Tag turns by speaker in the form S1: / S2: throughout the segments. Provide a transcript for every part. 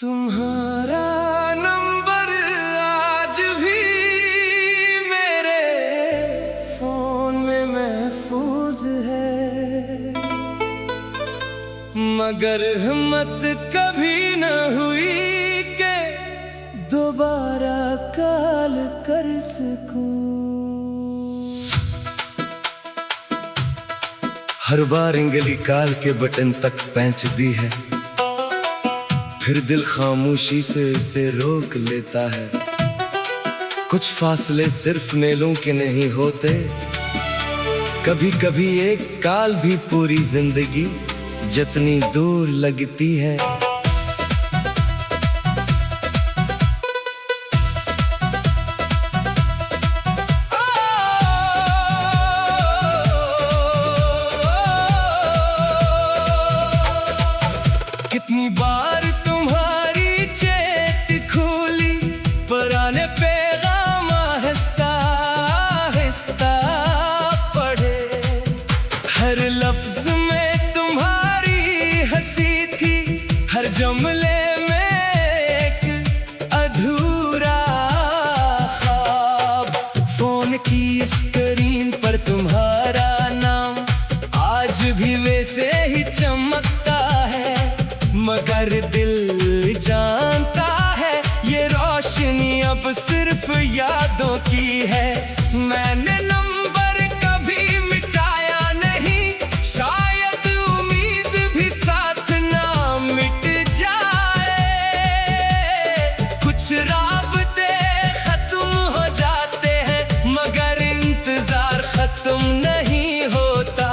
S1: तुम्हारा नंबर आज भी मेरे फोन में महफूज है, मगर हिम्मत कभी न हुई कि दोबारा कॉल कर सकूं। हर बार इंगली कॉल के बटन तक पहुंच दी है, फिर दिल खामोशी से इसे रोक लेता है। कुछ फासले सिर्फ मेलों के नहीं होते, कभी कभी एक कॉल भी पूरी जिंदगी जितनी दूर लगती है। कितनी बार तुम्हारी चैट खोली, पुराने पैगाम आहिस्ता आहिस्ता पढ़े। हर लफ्ज में तुम्हारी हंसी थी, हर जुमले में एक अधूरा ख्वाब। फोन की स्क्रीन पर तुम्हारा नाम आज भी वैसे ही चमकता है, मगर दिल जानता है ये रोशनी अब सिर्फ यादों की है। मैंने नंबर कभी मिटाया नहीं, शायद उम्मीद भी साथ ना मिट जाए। कुछ राबते खत्म हो जाते हैं, मगर इंतजार खत्म नहीं होता।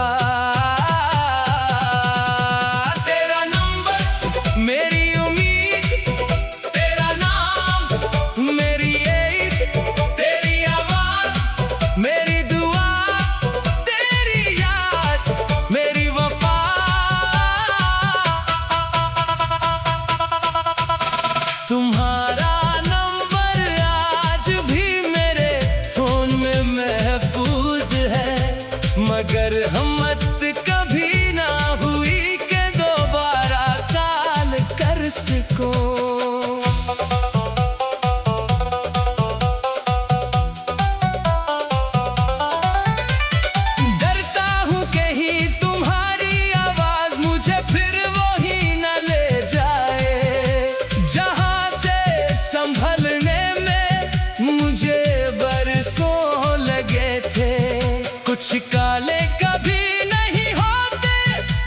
S1: मेरी उम्मीद, तेरा नाम, मेरी याद, तेरी आवाज, मेरी दुआ, तेरी याद, मेरी वफा। तुम्हारा नंबर आज भी मेरे फोन में महफूज है, मगर हिम्मत कभी ना हुई कि दोबारा कॉल कर सको। डरता हूँ कहीं तुम्हारी आवाज मुझे फिर वही न ले जाए, जहाँ से संभलने में मुझे बरसों लगे थे। कुछ काले कभी नहीं होते,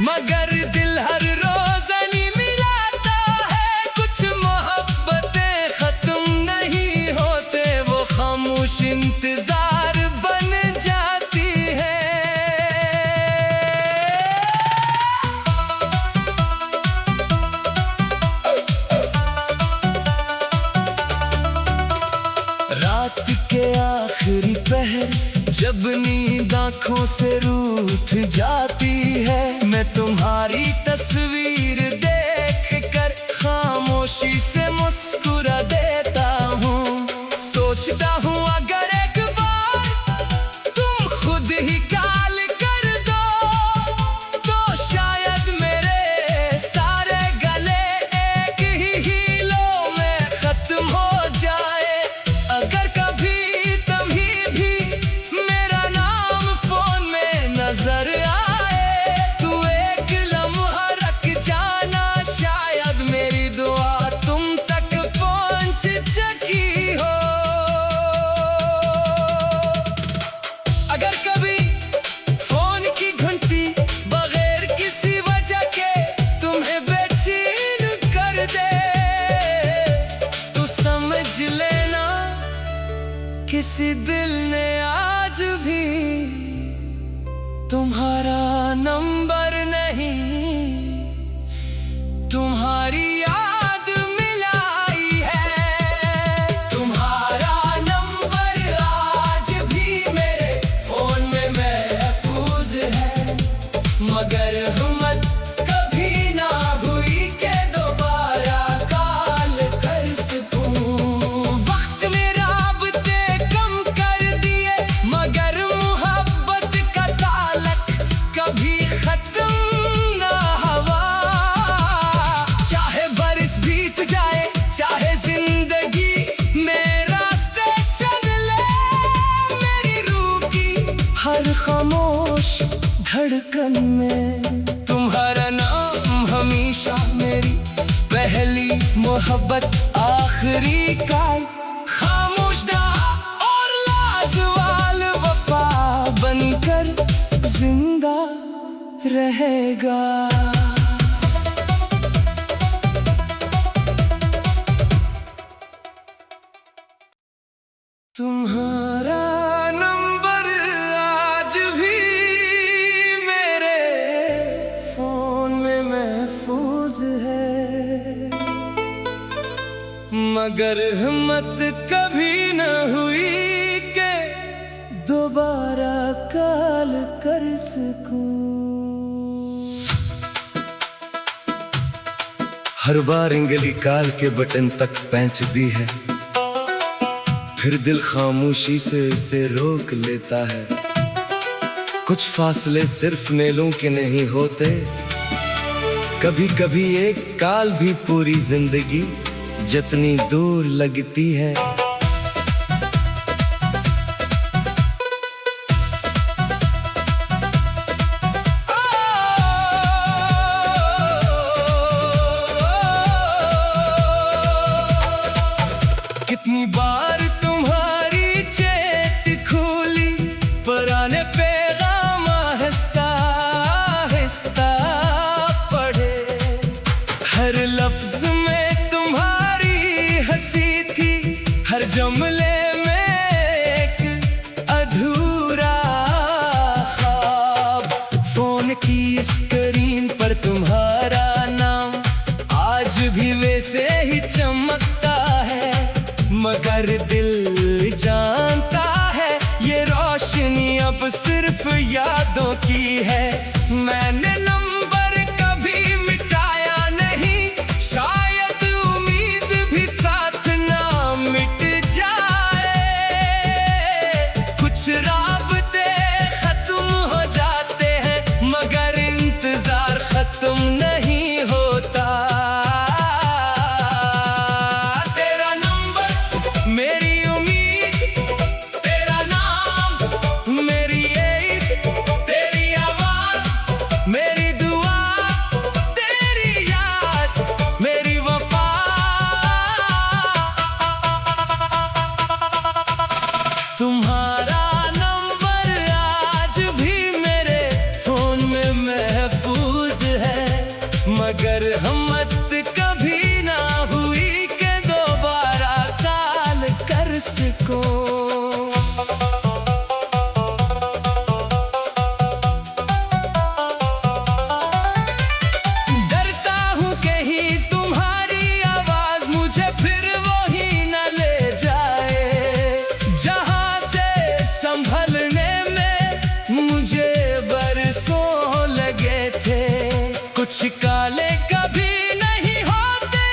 S1: मगर दिल हर रोज नहीं मिलाता है। कुछ मोहब्बतें खत्म नहीं होते, वो खामोश इंतजार बन जाती है। रात के आखिरी पहर जब नींद आँखों से रूठ जाती है, मैं तुम्हारी तस्वीर देख कर खामोशी से मुस्कुरा देता हूँ। सोचता हूँ अगर एक बार तुम खुद ही कॉल कर दो, तो शायद मेरे सारे गले एक ही हीलो में खत्म हो जाए। अगर कभी तुम्ही भी मेरा नाम फोन में नजर आए, तू एक लम्हा रख जा धड़कन में। तुम्हारा नाम हमेशा मेरी पहली मोहब्बत, आखिरी काल, खामोश और लाजवाल वफा बनकर जिंदा रहेगा। तुम्हारा नंबर आज भी मेरे फोन में महफूज है, मगर हिम्मत कभी न हुई कि दोबारा कॉल कर सकूं। हर बार इंगली कॉल के बटन तक पहुंच दी है, फिर दिल खामोशी से इसे रोक लेता है। कुछ फासले सिर्फ मेलों के नहीं होते, कभी कभी एक काल भी पूरी जिंदगी जितनी दूर लगती है। कितनी बार तुम्हारी चेट खोली, पुराने पैगाम आहिस्ता आहिस्ता पढ़े। हर लफ्ज में तुम्हारी हंसी थी, हर जुमले में एक अधूरा ख्वाब। फोन की स्क्रीन पर तुम्हारा नाम आज भी वैसे ही चमकता है, मगर दिल जानता है ये रोशनी अब सिर्फ यादों की है। मैंने नंबर कभी मिटाया नहीं, शायद उम्मीद भी साथ ना मिट जाए। कुछ राबते खत्म हो जाते हैं, मगर इंतजार खत्म नहीं होता। मेरी उम्मीद, तेरा नाम, मेरी ईद, तेरी आवाज, मेरी दुआ, तेरी याद, मेरी वफा। तुम्हारा नंबर आज भी मेरे फोन में महफूज है, मगर हिम्मत कभी ना हुई कि दोबारा कॉल कर सको। डरता हूँ कहीं तुम्हारी आवाज मुझे फिर वही न ले जाए, जहाँ से संभलने में मुझे बरसों लगे थे। कुछ काले कभी नहीं होते,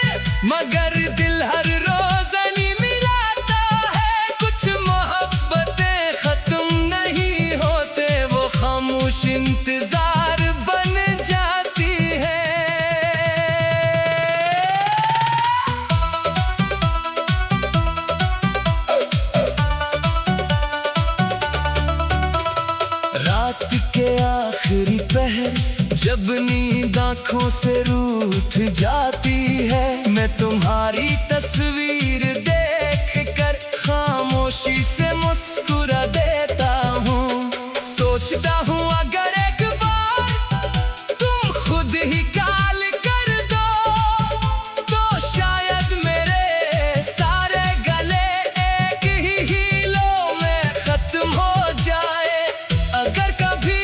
S1: मगर दिल हर रोज नहीं मिलाता है। कुछ मोहब्बतें खत्म नहीं होते, वो खामोश इंतजार बन जाती है। रात के आखिरी पहर जब नींद आँखों से रूठ जाती है, मैं तुम्हारी तस्वीर देख कर खामोशी से मुस्कुरा देता हूँ। सोचता हूँ अगर एक बार तुम खुद ही कॉल कर दो, तो शायद मेरे सारे गले एक ही हीलों में खत्म हो जाए। अगर कभी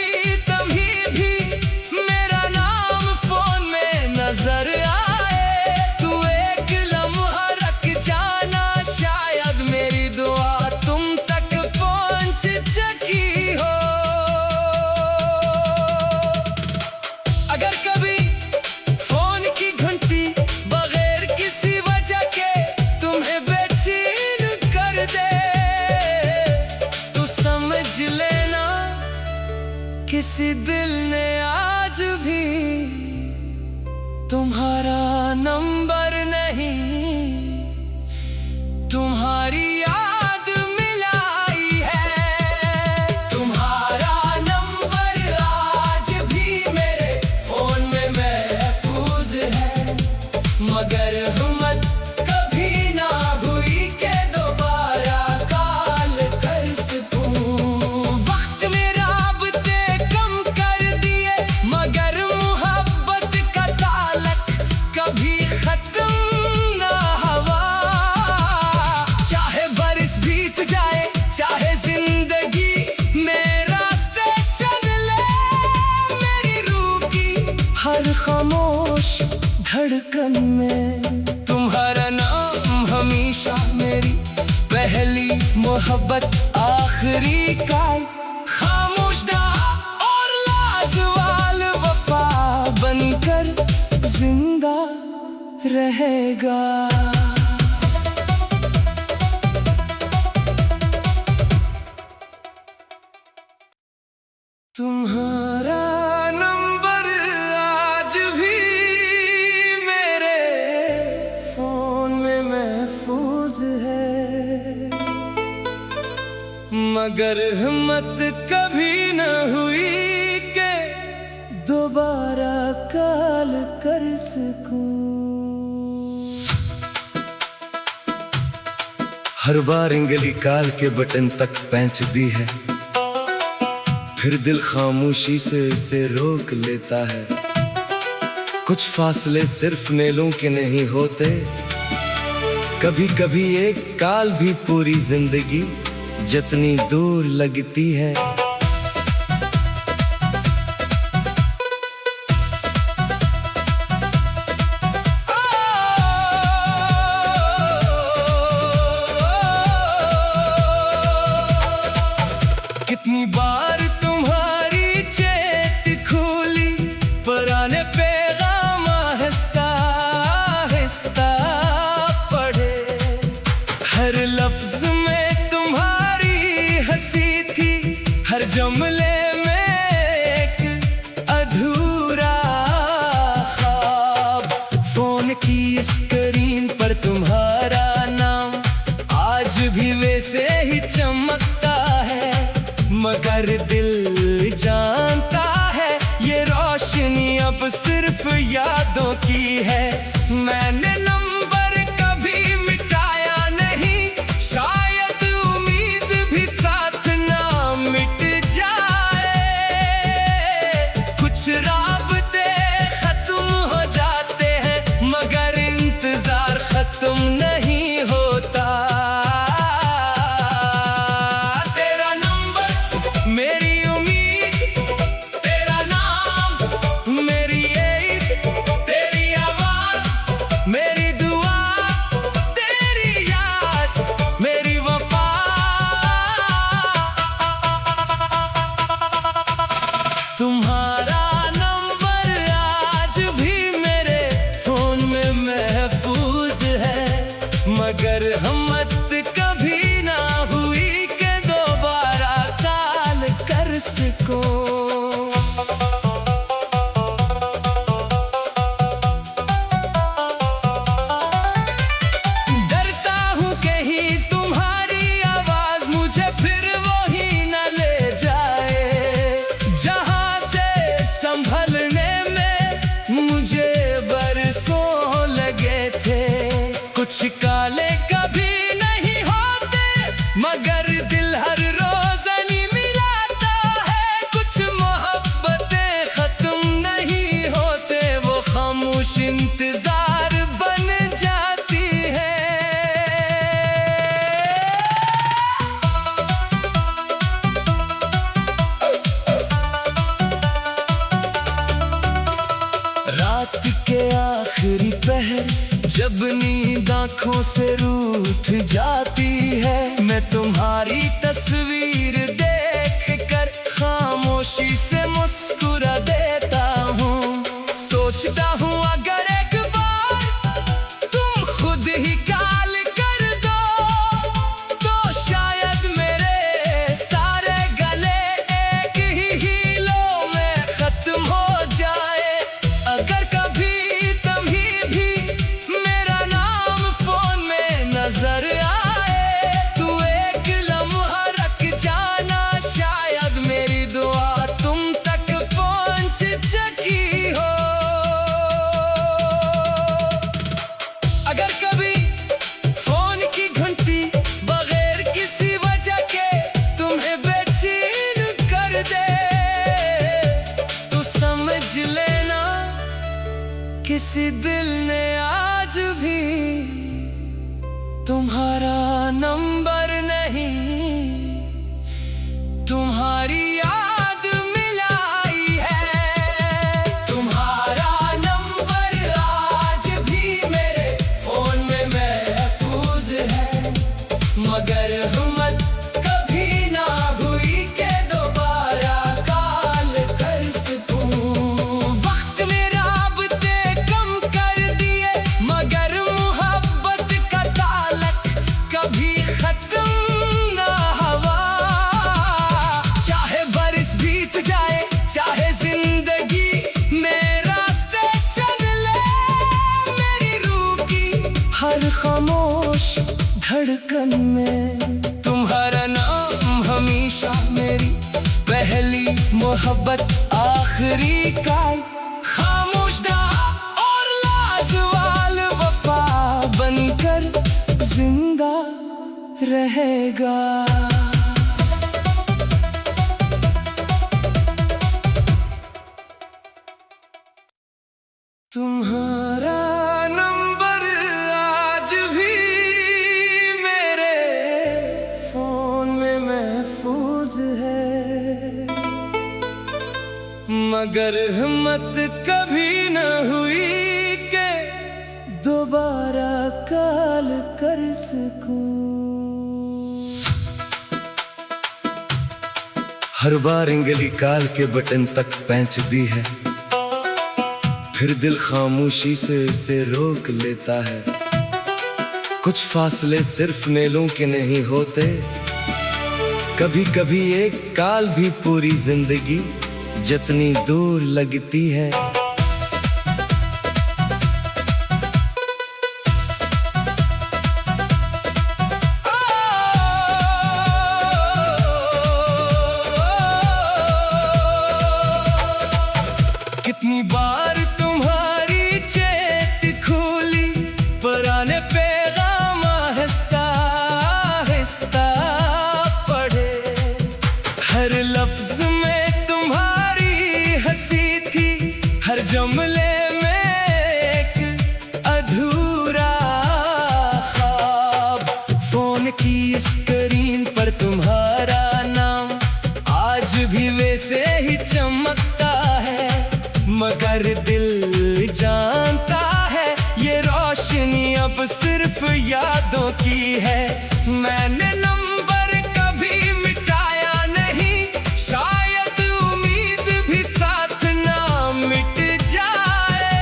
S1: नजर आए तू एक लम्हा रख जाना, शायद मेरी दुआ तुम तक पहुंच सकी हो। अगर कभी फोन की घंटी बगैर किसी वजह के तुम्हें बेचैन कर दे, तो समझ लेना किसी दिल ने आज भी तुम्हारा नंबर नहीं, तुम्हारी याद मिलाई है। तुम्हारा नंबर आज मगर हिम्मत कभी ना हुई के दोबारा काल कर सकूं। वक्त में राबते कम कर दिए मगर मोहब्बत का ताल्लुक कभी खत्म ना हुआ। चाहे बरस बीत जाए चाहे जिंदगी में रास्ते चल ले, मेरी रूह की हर खामोश धड़कन में तुम्हारा नाम हमेशा मेरी पहली मोहब्बत आखिरी काल। खामोश और लाजवाल वफा बनकर जिंदा रहेगा। तुम्हारा नंबर आज भी मेरे फोन में महफूज है, मगर हिम्मत कभी न हुई के दोबारा कॉल कर सकूं। हर बार इंगली काल के बटन तक पैंच दी है, फिर दिल खामोशी से इसे रोक लेता है। कुछ फासले सिर्फ मेलों के नहीं होते, कभी कभी एक काल भी पूरी जिंदगी जितनी दूर लगती है। कितनी बार तुम्हारी चेट खोली, पुराने पैगाम आहिस्ता आहिस्ता पढ़े। हर लफ्ज में तुम्हारी हंसी थी, हर जुमले में एक अधूरा ख्वाब। फोन की स्क्रीन पर तुम्हारा नाम आज भी वैसे ही चमकता है, मगर दिल जानता है ये रोशनी अब सिर्फ यादों की है। मैंने नंबर कभी मिटाया नहीं, शायद उम्मीद भी साथ ना मिट जाए। कुछ राबते खत्म हो जाते हैं मगर इंतजार खत्म नहीं होता। मेरी उम्मीद, तेरा नाम, मेरी ईद, तेरी आवाज, मेरी दुआ, तेरी याद, मेरी वफा। तुम्हारा नंबर आज भी मेरे फोन में महफूज है, मगर हिम्मत कभी ना हुई के दोबारा काल कर सको। डरता हूँ कहीं तुम्हारी आवाज मुझे फिर वही न ले जाए, जहाँ से संभलने में मुझे बरसों लगे थे। कुछ काले कभी नहीं होते मगर दिल हर रोज नहीं मिलाता है। कुछ मोहब्बतें खत्म नहीं होते, वो खामोश इंतजार बन जाती है। रात के आखिरी पहर जब नींद आँखों से रूठ जाती है, मैं तुम्हारी तस्वीर देख कर खामोशी से मुस्कुरा देता हूँ। सोचता हूँ अगर एक बार तुम खुद ही काल कर दो तो शायद मेरे सारे गले एक ही हीलों में खत्म हो जाए। अगर कभी नजर आए तू एक लम्हा रख जाना, शायद मेरी दुआ तुम तक पहुंच सकी हो। आज भी तुम्हारा नंबर नहीं, तुम्हारी याद मिलाई है। तुम्हारा नंबर आज भी मेरे फोन में महफूज है, मगर हिम्मत कभी ना हुई के दोबारा कॉल कर सकूं। वक्त में राबते कम कर दिए, मगर मोहब्बत का ताल्लुक कभी खत्म ना हुआ। चाहे बरस बीत जाए, चाहे जिंदगी में रास्ते चल ले, मेरी रूह की हर खामोश धड़कन में तुम्हारा नाम हमेशा मेरी पहली मोहब्बत, आखिरी काल, खामोश और लाजवाल वफा बनकर जिंदा रहेगा। तुम्हारा नंबर आज भी मेरे फोन में महफूज है, मगर हिम्मत कभी न हुई के दोबारा कॉल कर सकूं। हर बार इंगली कॉल के बटन तक पहुंच दी है, फिर दिल खामोशी से इसे रोक लेता है। कुछ फासले सिर्फ मेलों के नहीं होते, कभी कभी एक काल भी पूरी जिंदगी जितनी दूर लगती है। कितनी बार तुम्हारी चेट खोली, पुराने पैगाम आहिस्ता आहिस्ता पढ़े। हर लफ्ज में तुम्हारी हंसी थी, हर जुमले में एक अधूरा ख्वाब। फोन की स्क्रीन पर तुम्हारा नाम आज भी वैसे ही चमकता है, मगर दिल जानता है ये रोशनी अब सिर्फ यादों की है। मैंने नंबर कभी मिटाया नहीं, शायद उम्मीद भी साथ ना मिट जाए।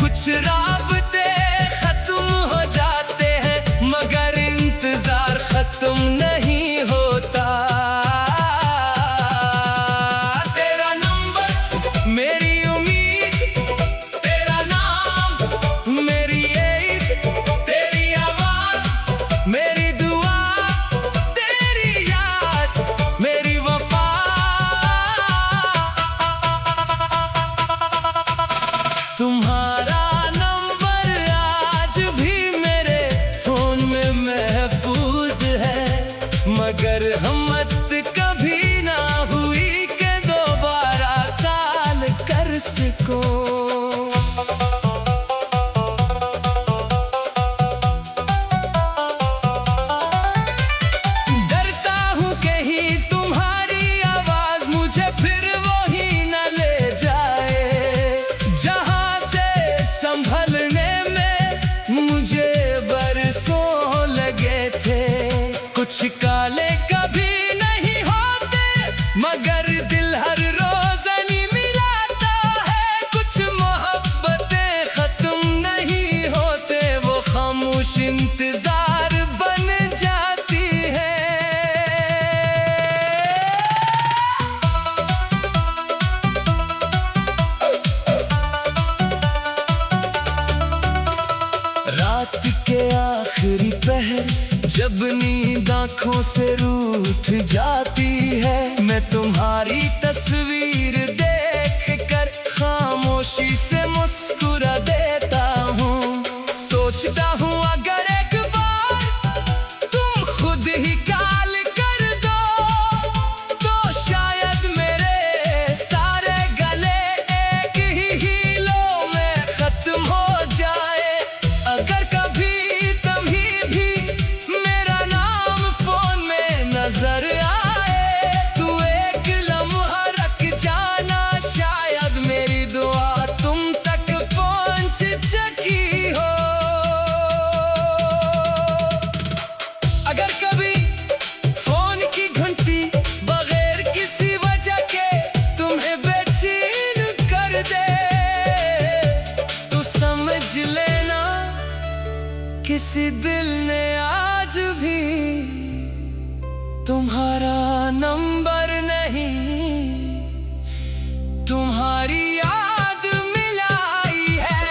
S1: कुछ राबते खत्म हो जाते हैं, मगर इंतजार खत्म नहीं होता। मेरी उम्मीद, तेरा नाम, मेरी एक, तेरी आवाज, मेरी दुआ, तेरी याद, मेरी वफा। तुम्हारा नंबर आज भी मेरे फोन में महफूज है, मगर हिम्मत कभी ना हुई के दोबारा कॉल कर सको। डरता हूँ कहीं तुम्हारी आवाज मुझे फिर वही न ले जाए, जहाँ से संभलने में मुझे बरसों लगे थे। कुछ काले कभी नहीं होते, मगर दिल हर रोज नहीं मिलाता है। कुछ मोहब्बतें खत्म नहीं होते, वो खामोश इंतजार बन जाती है। रात के आखिरी पहर जब नींद आँखों से रूठ जाती है, मैं तुम्हारी तस्वीर देख कर खामोशी से मुस्कुरा देता हूँ। सोचता हूँ अगर एक बार तुम खुद ही कॉल कर दो, तो शायद मेरे सारे गले एक ही हीलों में खत्म हो जाए। किसी दिल ने आज भी तुम्हारा नंबर नहीं, तुम्हारी याद मिलाई है।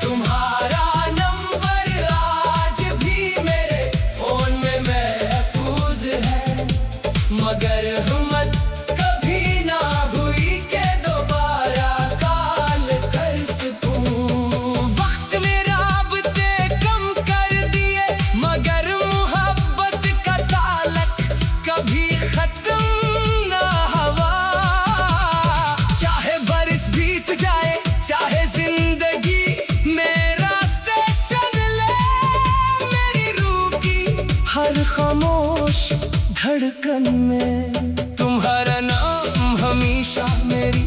S1: तुम्हारा नंबर आज भी मेरे फोन में महफूज है, मगर हिम्मत कभी ना हुई के दोबारा कॉल कर सकूं। वक्त ने राबते कम कर दिए, मगर मोहब्बत का ताल्लुक कभी खत्म ना हुआ। चाहे बरस बीत जाए, चाहे जिंदगी में रास्ते चल ले, मेरी रूह की हर खामोश धड़कन में तुम्हारा नाम हमेशा मेरी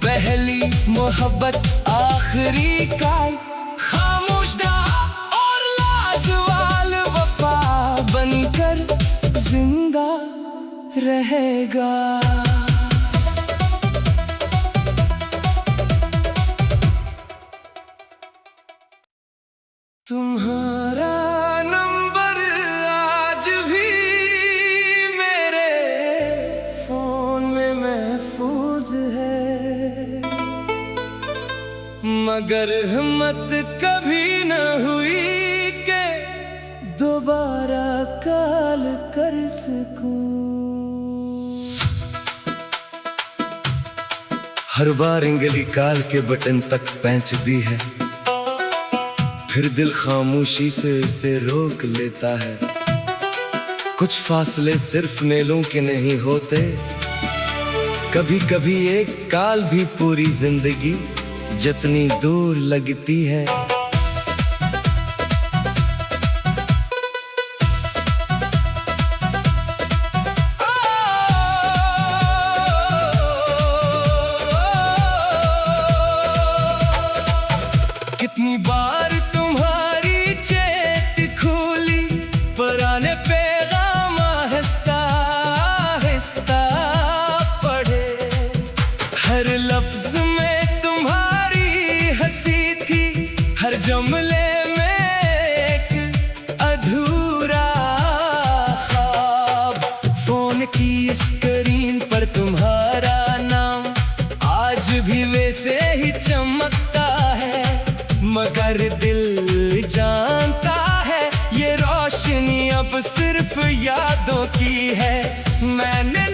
S1: पहली मोहब्बत, आखिरी काल, खामोश ना और लाजवाल वफा बनकर जिंदा रहेगा। तुम्हारा नंबर आज भी मेरे फोन में महफूज है, मगर हिम्मत कभी न हुई के दोबारा कॉल कर सकूं। हर बार इंगली कॉल के बटन तक पहुंच दी है, फिर दिल खामोशी से इसे रोक लेता है। कुछ फासले सिर्फ मेलों के नहीं होते, कभी कभी एक काल भी पूरी जिंदगी जितनी दूर लगती है। कितनी बार तुम्हारी चेट खोली, पुराने पैगाम आहिस्ता आहिस्ता पढ़े। हर लफ्ज में तुम्हारी हंसी थी, हर जुमले में एक अधूरा ख्वाब। फोन की स्क्रीन पर तुम्हारा नाम आज भी वैसे ही चमकता है, मगर दिल जानता है ये रोशनी अब सिर्फ यादों की है। मैंने